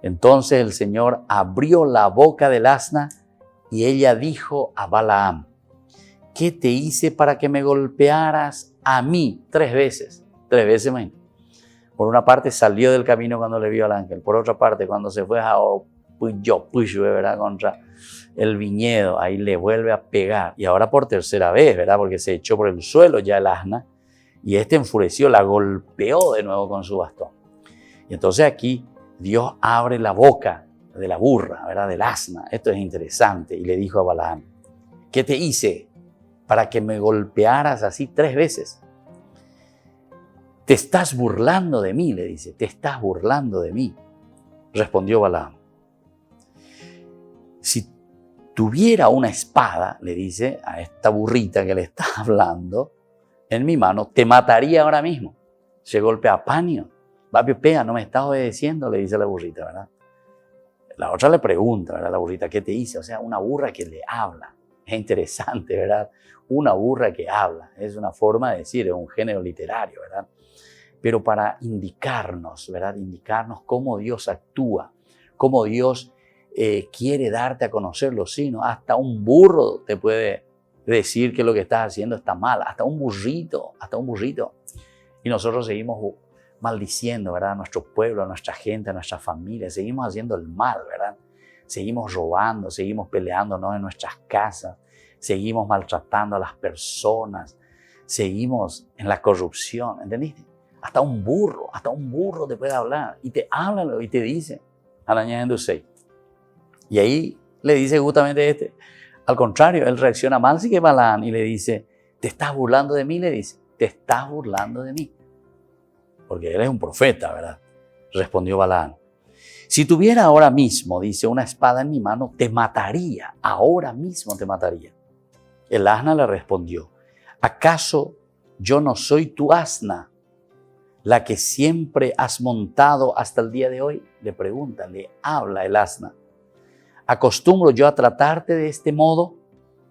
S1: Entonces el Señor abrió la boca del asna y ella dijo a Balaam, ¿qué te hice para que me golpearas a mí 3 veces? 3 veces, man. Por una parte salió del camino cuando le vio al ángel. Por otra parte, cuando se fue a Puyo, ¿verdad?, contra el viñedo, ahí le vuelve a pegar. Y ahora por tercera vez, ¿verdad?, porque se echó por el suelo ya el asna. Y enfureció, la golpeó de nuevo con su bastón. Y entonces aquí Dios abre la boca de la burra, ¿verdad?, del asna. Esto es interesante. Y le dijo a Balaam, ¿qué te hice para que me golpearas así 3 veces? Te estás burlando de mí, le dice, te estás burlando de mí. Respondió Balaam. Si tuviera una espada, le dice a esta burrita que le está hablando, en mi mano, te mataría ahora mismo. Se golpea, Panio, pea, no me estás obedeciendo, le dice la burrita, ¿verdad? La otra le pregunta, ¿verdad? La burrita, ¿qué te hice? O sea, una burra que le habla. Es interesante, ¿verdad? Una burra que habla. Es una forma de decir, es un género literario, ¿verdad? Pero para indicarnos, ¿verdad? Indicarnos cómo Dios actúa, cómo Dios quiere darte a conocer los signos. Hasta un burro te puede decir que lo que estás haciendo está mal. Hasta un burrito. Y nosotros seguimos maldiciendo, ¿verdad? A nuestro pueblo, a nuestra gente, a nuestra familia. Seguimos haciendo el mal, ¿verdad? Seguimos robando, seguimos peleándonos en nuestras casas. Seguimos maltratando a las personas. Seguimos en la corrupción, ¿entendiste? Hasta un burro te puede hablar. Y te habla y te dice, añadiendo 6. Y ahí le dice justamente al contrario, él reacciona mal, sí que Balaam, y le dice, ¿te estás burlando de mí? Le dice, ¿te estás burlando de mí? Porque él es un profeta, ¿verdad? Respondió Balaam. Si tuviera ahora mismo, dice, una espada en mi mano, te mataría, ahora mismo te mataría. El asna le respondió, ¿acaso yo no soy tu asna, la que siempre has montado hasta el día de hoy? Le pregunta, le habla el asna. ¿Acostumbro yo a tratarte de este modo?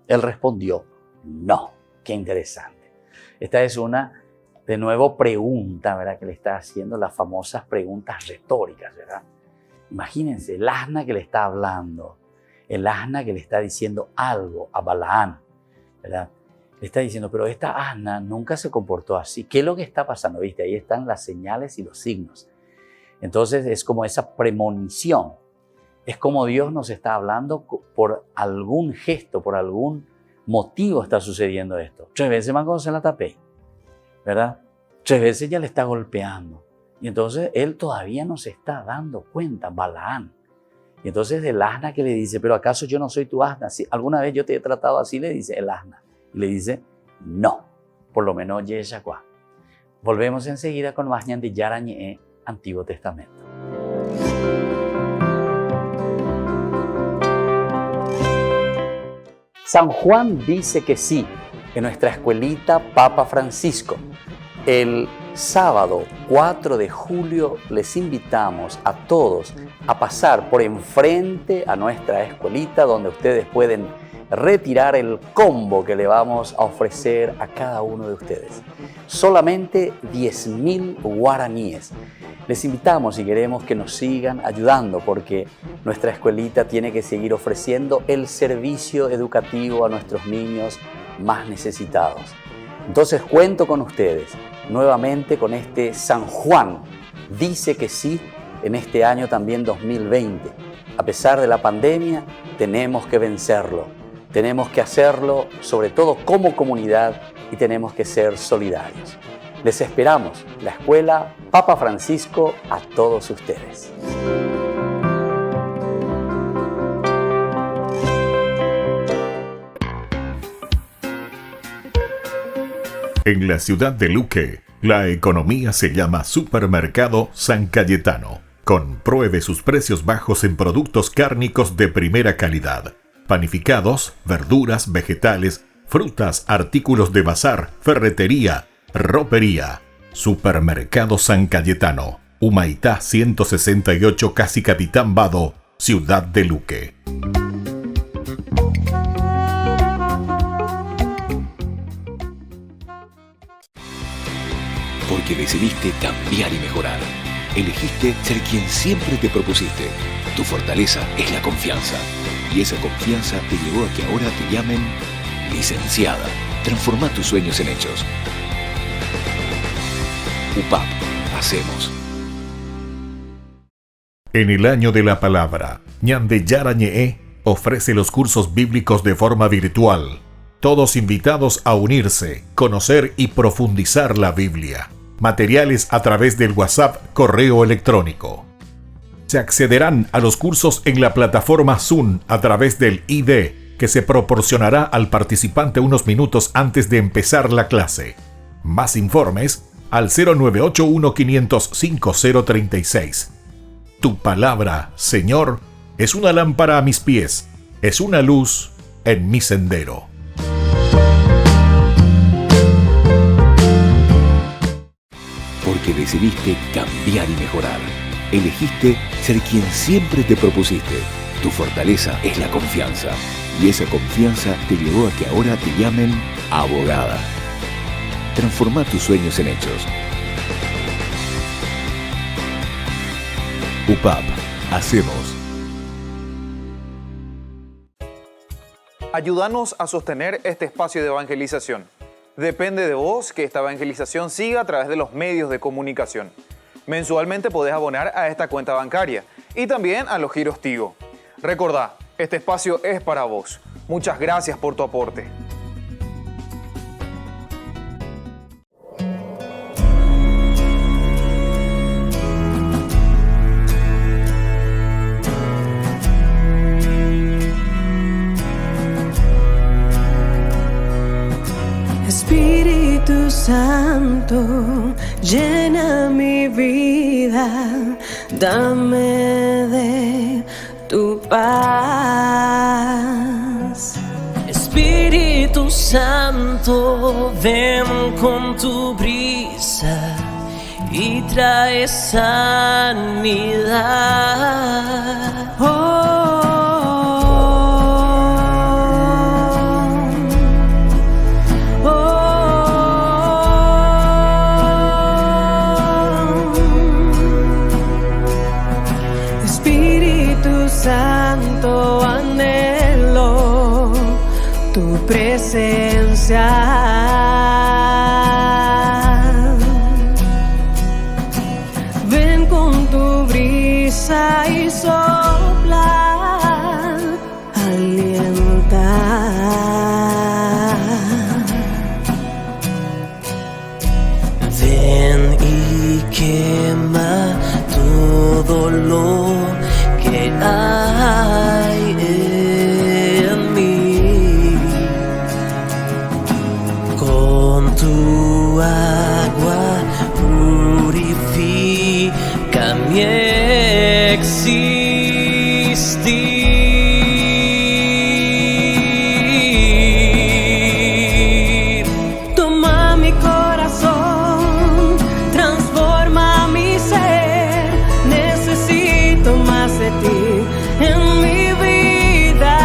S1: Él respondió, no. Qué interesante. Esta es una, de nuevo, pregunta, ¿verdad? Que le está haciendo, las famosas preguntas retóricas, ¿verdad? Imagínense, el asna que le está hablando, el asna que le está diciendo algo a Balaam, ¿verdad? Le está diciendo, pero esta asna nunca se comportó así. ¿Qué es lo que está pasando? ¿Viste? Ahí están las señales y los signos. Entonces es como esa premonición. Es como Dios nos está hablando por algún gesto, por algún motivo está sucediendo esto. 3 veces más cuando se la tapé, ¿verdad? 3 veces ya le está golpeando. Y entonces él todavía no se está dando cuenta, Balaam. Y entonces el asna que le dice, pero ¿acaso yo no soy tu asna? Si alguna vez yo te he tratado así, le dice el asna. Y le dice, no, por lo menos Yeshua. Volvemos enseguida con más de Yarañe, Antiguo Testamento. San Juan dice que sí, en nuestra escuelita Papa Francisco. El sábado 4 de julio les invitamos a todos a pasar por enfrente a nuestra escuelita donde ustedes pueden retirar el combo que le vamos a ofrecer a cada uno de ustedes. Solamente 10.000 guaraníes. Les invitamos y queremos que nos sigan ayudando porque nuestra escuelita tiene que seguir ofreciendo el servicio educativo a nuestros niños más necesitados. Entonces cuento con ustedes nuevamente con este San Juan. Dice que sí en este año también 2020. A pesar de la pandemia, tenemos que vencerlo. Tenemos que hacerlo sobre todo como comunidad y tenemos que ser solidarios. Les esperamos, la Escuela Papa Francisco, a todos ustedes.
S2: En la ciudad de Luque, la economía se llama Supermercado San Cayetano. Compruebe sus precios bajos en productos cárnicos de primera calidad. Panificados, verduras, vegetales, frutas, artículos de bazar, ferretería, ropería. Supermercado San Cayetano, Humaitá 168, Casi Capitán Vado, Ciudad de Luque.
S7: Porque decidiste cambiar y mejorar. Elegiste ser quien siempre te propusiste. Tu fortaleza es la confianza. Y esa confianza te llevó a que ahora te llamen licenciada. Transforma tus sueños en hechos. UPAP, hacemos.
S2: En el año de la palabra, Ñande Yarañe ofrece los cursos bíblicos de forma virtual. Todos invitados a unirse, conocer y profundizar la Biblia. Materiales a través del WhatsApp, correo electrónico. Se accederán a los cursos en la plataforma Zoom a través del ID, que se proporcionará al participante unos minutos antes de empezar la clase. Más informes al 0981-505-036. Tu palabra, Señor, es una lámpara a mis pies, es una luz en mi sendero.
S7: Porque decidiste cambiar y mejorar. Elegiste ser quien siempre te propusiste. Tu fortaleza es la confianza. Y esa confianza te llevó a que ahora te llamen abogada. Transforma tus sueños en hechos. UPAP. Hacemos.
S8: Ayúdanos a sostener este espacio de evangelización. Depende de vos que esta evangelización siga a través de los medios de comunicación. Mensualmente podés abonar a esta cuenta bancaria y también a los giros Tigo. Recordá, este espacio es para vos. Muchas gracias por tu aporte.
S5: Espíritu Santo, llena mi vida, dame de tu paz.
S9: Espíritu Santo, ven con tu brisa y trae sanidad.
S5: Santo, anhelo tu presencia. Ven con tu brisa y sopla, alienta.
S9: Ven y quema todo lo que hay en mí. Con tu agua purifica mi existir.
S5: Toma mi corazón, transforma mi ser. Necesito más de ti en mi vida.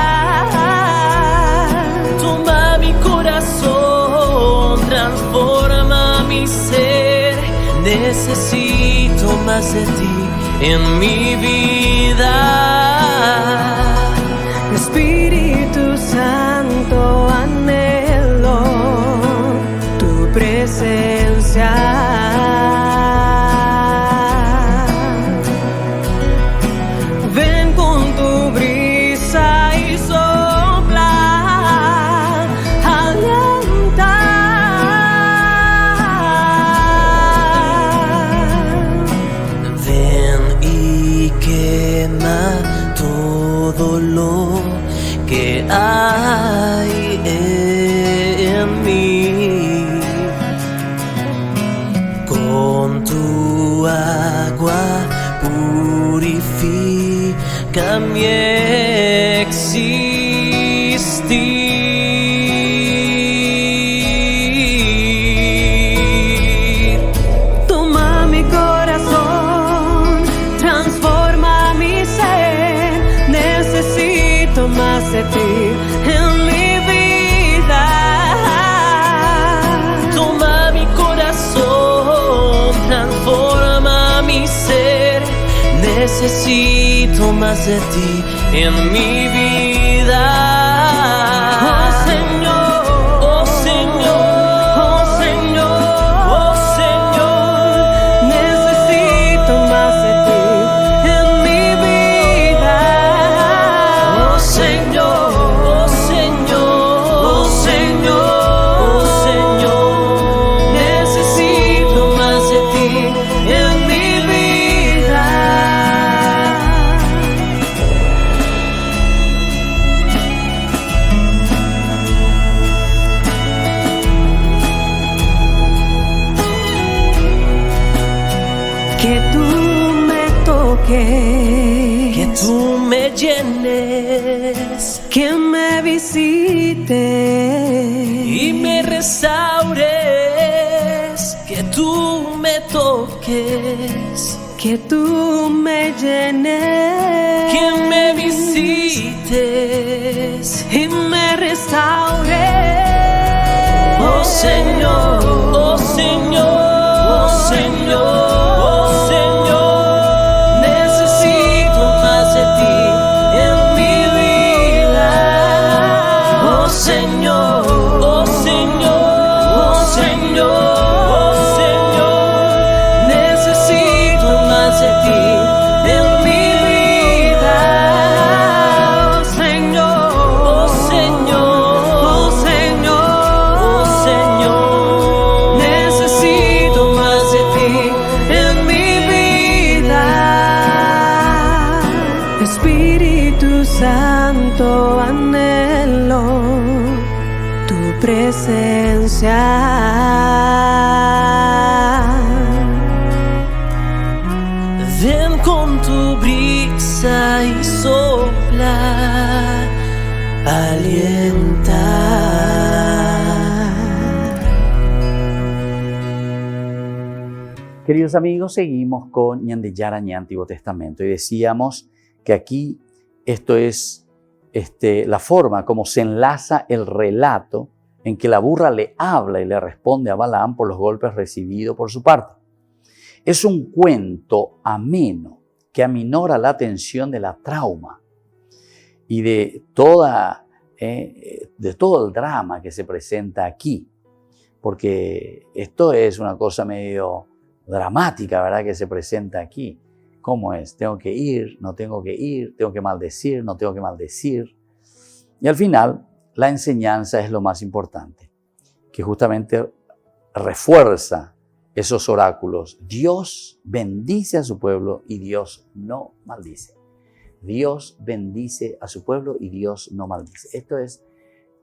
S9: Toma mi corazón, transforma mi ser. Necesito más de ti en mi vida.
S5: Espíritu Santo, anhelo tu presencia.
S9: Todo lo que hay en mí. Con tu agua purifica mi existir.
S5: Toma mi corazón, transforma mi ser. Necesito más de ti en mi vida.
S9: Toma mi corazón, transforma mi ser. Necesito más de ti en mi vida.
S5: Oh Señor,
S9: oh Señor,
S5: oh Señor,
S9: oh Señor.
S5: necesito más de ti en mi vida.
S9: Oh Señor, oh Señor, oh Señor, oh Señor.
S5: Necesito más de ti en mi vida. que tú me toques, que tú me llenes, que me visites y me restaures, que tú me toques, que tú me llenes, que me visites y me restaures. Oh Señor, oh Señor, oh Señor, oh Señor, necesito más de ti en mi vida. Oh Señor, oh Señor, oh Señor, oh Señor, necesito más de ti en mi vida. Oh Señor, oh Señor, oh Señor, oh Señor, necesito más de ti en mi vida. Espíritu Santo, anhelo tu presencia. Ven con tu brisa y sopla, alienta.
S1: Queridos amigos, seguimos con Ñande Yara Ñe Antiguo Testamento y decíamos que aquí esto es la forma como se enlaza el relato en que la burra le habla y le responde a Balaam por los golpes recibidos por su parte. Es un cuento ameno que aminora la tensión de la trauma y de todo el drama que se presenta aquí, porque esto es una cosa medio dramática, ¿verdad?, que se presenta aquí. ¿Cómo es? ¿Tengo que ir? ¿No tengo que ir? ¿Tengo que maldecir? ¿No tengo que maldecir? Y al final, la enseñanza es lo más importante, que justamente refuerza esos oráculos. Dios bendice a su pueblo y Dios no maldice. Dios bendice a su pueblo y Dios no maldice. Esta es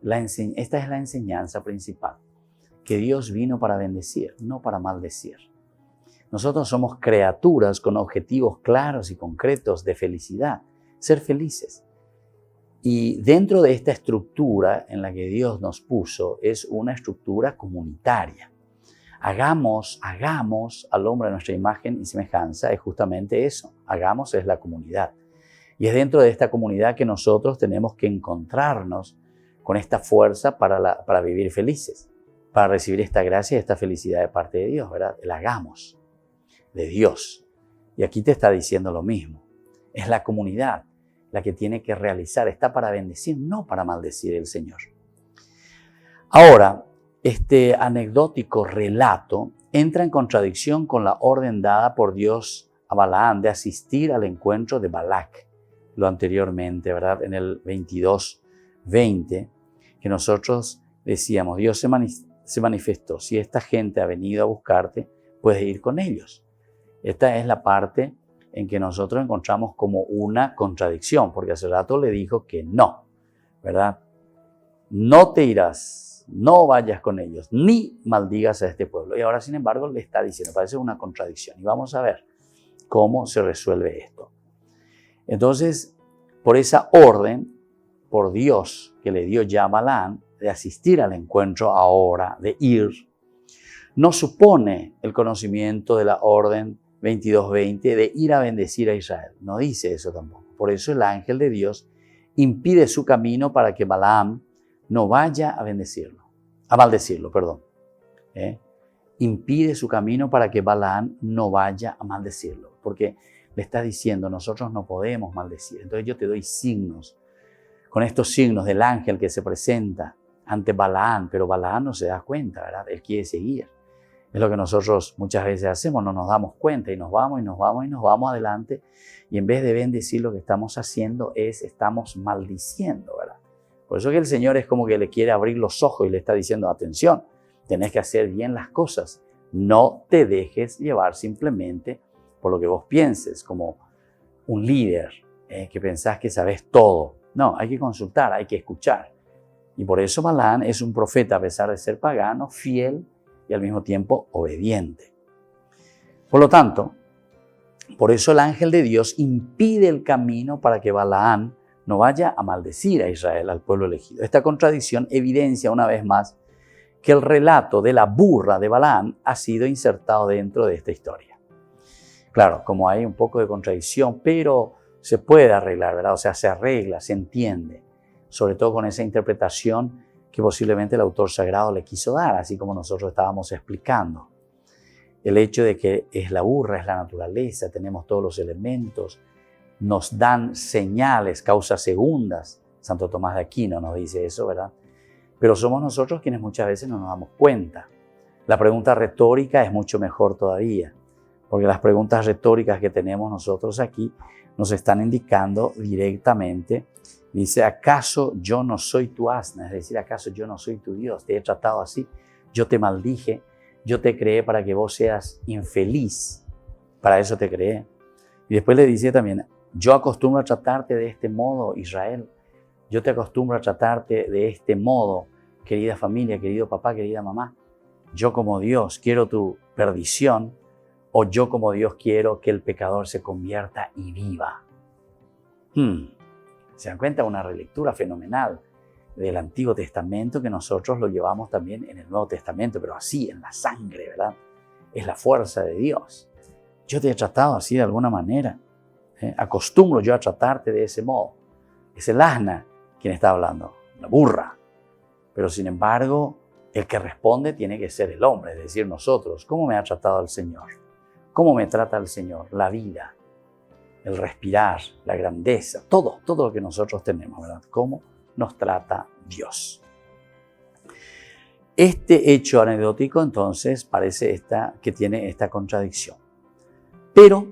S1: la enseñanza principal, que Dios vino para bendecir, no para maldecir. Nosotros somos criaturas con objetivos claros y concretos de felicidad, ser felices. Y dentro de esta estructura en la que Dios nos puso, es una estructura comunitaria. Hagamos al hombre a nuestra imagen y semejanza, es justamente eso. Hagamos es la comunidad. Y es dentro de esta comunidad que nosotros tenemos que encontrarnos con esta fuerza para vivir felices, para recibir esta gracia y esta felicidad de parte de Dios, ¿verdad? El hagamos de Dios. Y aquí te está diciendo lo mismo. Es la comunidad la que tiene que realizar, está para bendecir, no para maldecir el Señor. Ahora, este anecdótico relato entra en contradicción con la orden dada por Dios a Balaam de asistir al encuentro de Balac, lo anteriormente, ¿verdad? En el 22:20, que nosotros decíamos, Dios se manifestó, si esta gente ha venido a buscarte, puedes ir con ellos. Esta es la parte en que nosotros encontramos como una contradicción, porque hace rato le dijo que no, ¿verdad? No te irás, no vayas con ellos, ni maldigas a este pueblo. Y ahora, sin embargo, le está diciendo, parece una contradicción. Y vamos a ver cómo se resuelve esto. Entonces, por esa orden, por Dios que le dio ya a Balaam, de asistir al encuentro ahora, de ir, no supone el conocimiento de la orden 22:20 de ir a bendecir a Israel. No dice eso tampoco. Por eso el ángel de Dios impide su camino para que Balaam no vaya a maldecirlo. Impide su camino para que Balaam no vaya a maldecirlo. Porque le está diciendo, nosotros no podemos maldecir. Entonces yo te doy signos. Con estos signos del ángel que se presenta ante Balaam, pero Balaam no se da cuenta, ¿verdad? Él quiere seguir. Es lo que nosotros muchas veces hacemos, no nos damos cuenta y nos vamos adelante y en vez de bendecir lo que estamos haciendo estamos maldiciendo, ¿verdad? Por eso que el Señor es como que le quiere abrir los ojos y le está diciendo, atención, tenés que hacer bien las cosas, no te dejes llevar simplemente por lo que vos pienses, como un líder que pensás que sabés todo. No, hay que consultar, hay que escuchar. Y por eso Balaam es un profeta, a pesar de ser pagano, fiel y al mismo tiempo obediente. Por lo tanto, Por eso el ángel de Dios impide el camino para que Balaam no vaya a maldecir a Israel, al pueblo elegido. Esta contradicción evidencia una vez más que el relato de la burra de Balaam ha sido insertado dentro de esta historia. Claro, como hay un poco de contradicción, pero se puede arreglar, ¿verdad? O sea, se arregla, se entiende, sobre todo con esa interpretación que posiblemente el autor sagrado le quiso dar, así como nosotros estábamos explicando. El hecho de que es la burra, es la naturaleza, tenemos todos los elementos, nos dan señales, causas segundas. Santo Tomás de Aquino nos dice eso, ¿verdad? Pero somos nosotros quienes muchas veces no nos damos cuenta. La pregunta retórica es mucho mejor todavía, porque las preguntas retóricas que tenemos nosotros aquí nos están indicando directamente, dice, ¿acaso yo no soy tu asna? Es decir, ¿acaso yo no soy tu Dios? Te he tratado así, yo te maldije, yo te creé para que vos seas infeliz, para eso te creé. Y después le dice también, yo acostumbro a tratarte de este modo, Israel. Yo te acostumbro a tratarte de este modo, querida familia, querido papá, querida mamá. Yo como Dios quiero tu perdición, o yo como Dios quiero que el pecador se convierta y viva. ¿Se dan cuenta? Una relectura fenomenal del Antiguo Testamento que nosotros lo llevamos también en el Nuevo Testamento, pero así, en la sangre, ¿verdad? Es la fuerza de Dios. Yo te he tratado así de alguna manera. Acostumbro yo a tratarte de ese modo. Es el asna quien está hablando, la burra. Pero sin embargo, el que responde tiene que ser el hombre, es decir, nosotros. ¿Cómo me ha tratado el Señor? ¿Cómo me trata el Señor? La vida, el respirar, la grandeza, todo lo que nosotros tenemos, ¿verdad? ¿Cómo nos trata Dios? Este hecho anecdótico, entonces, parece que tiene esta contradicción. Pero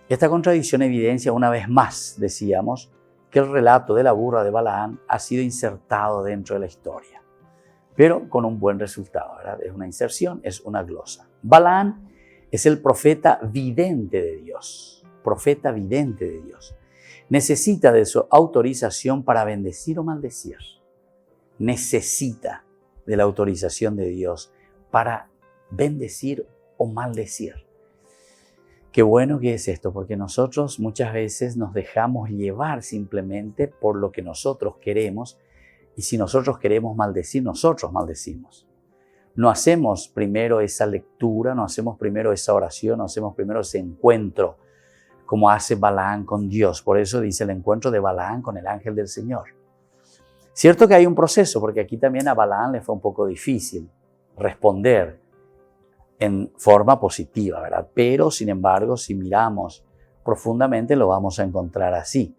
S1: esta contradicción evidencia una vez más, decíamos, que el relato de la burra de Balaam ha sido insertado dentro de la historia, pero con un buen resultado, ¿verdad? Es una inserción, es una glosa. Balaam es el profeta vidente de Dios, profeta vidente de Dios. Necesita de su autorización para bendecir o maldecir. Necesita de la autorización de Dios para bendecir o maldecir. Qué bueno que es esto, porque nosotros muchas veces nos dejamos llevar simplemente por lo que nosotros queremos, y si nosotros queremos maldecir, nosotros maldecimos. No hacemos primero esa lectura, no hacemos primero esa oración, no hacemos primero ese encuentro como hace Balaam con Dios. Por eso dice el encuentro de Balaam con el ángel del Señor. Cierto que hay un proceso, porque aquí también a Balaam le fue un poco difícil responder en forma positiva, ¿verdad? Pero, sin embargo, si miramos profundamente, lo vamos a encontrar así.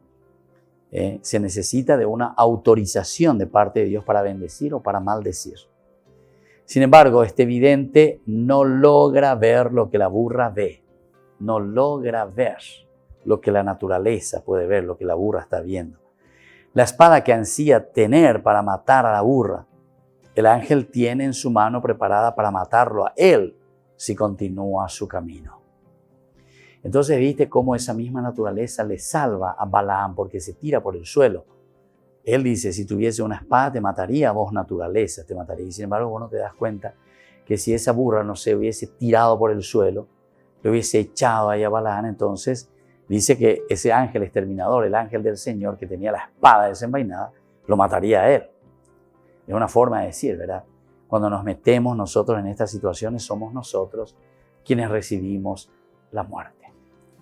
S1: Se necesita de una autorización de parte de Dios para bendecir o para maldecir. Sin embargo, este vidente no logra ver lo que la burra ve. No logra ver lo que la naturaleza puede ver, lo que la burra está viendo. La espada que ansía tener para matar a la burra, el ángel tiene en su mano preparada para matarlo a él si continúa su camino. Entonces viste cómo esa misma naturaleza le salva a Balaam porque se tira por el suelo. Él dice, si tuviese una espada te mataría, vos naturaleza te mataría. Y sin embargo vos no te das cuenta que si esa burra no se hubiese tirado por el suelo, le hubiese echado ahí a Balaam, entonces dice que ese ángel exterminador, el ángel del Señor que tenía la espada desenvainada, lo mataría a él. Es una forma de decir, ¿verdad? Cuando nos metemos nosotros en estas situaciones, somos nosotros quienes recibimos la muerte.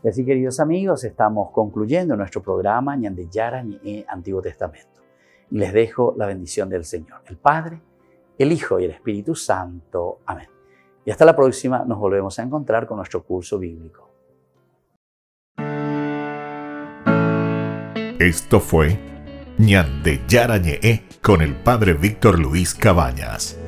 S1: Y así, queridos amigos, estamos concluyendo nuestro programa Ñande Yara Ñe Antiguo Testamento. Y les dejo la bendición del Señor, el Padre, el Hijo y el Espíritu Santo. Amén. Y hasta la próxima, nos volvemos a encontrar con nuestro curso bíblico.
S2: Esto fue Ñande Yara Ñe con el Padre Víctor Luis Cabañas.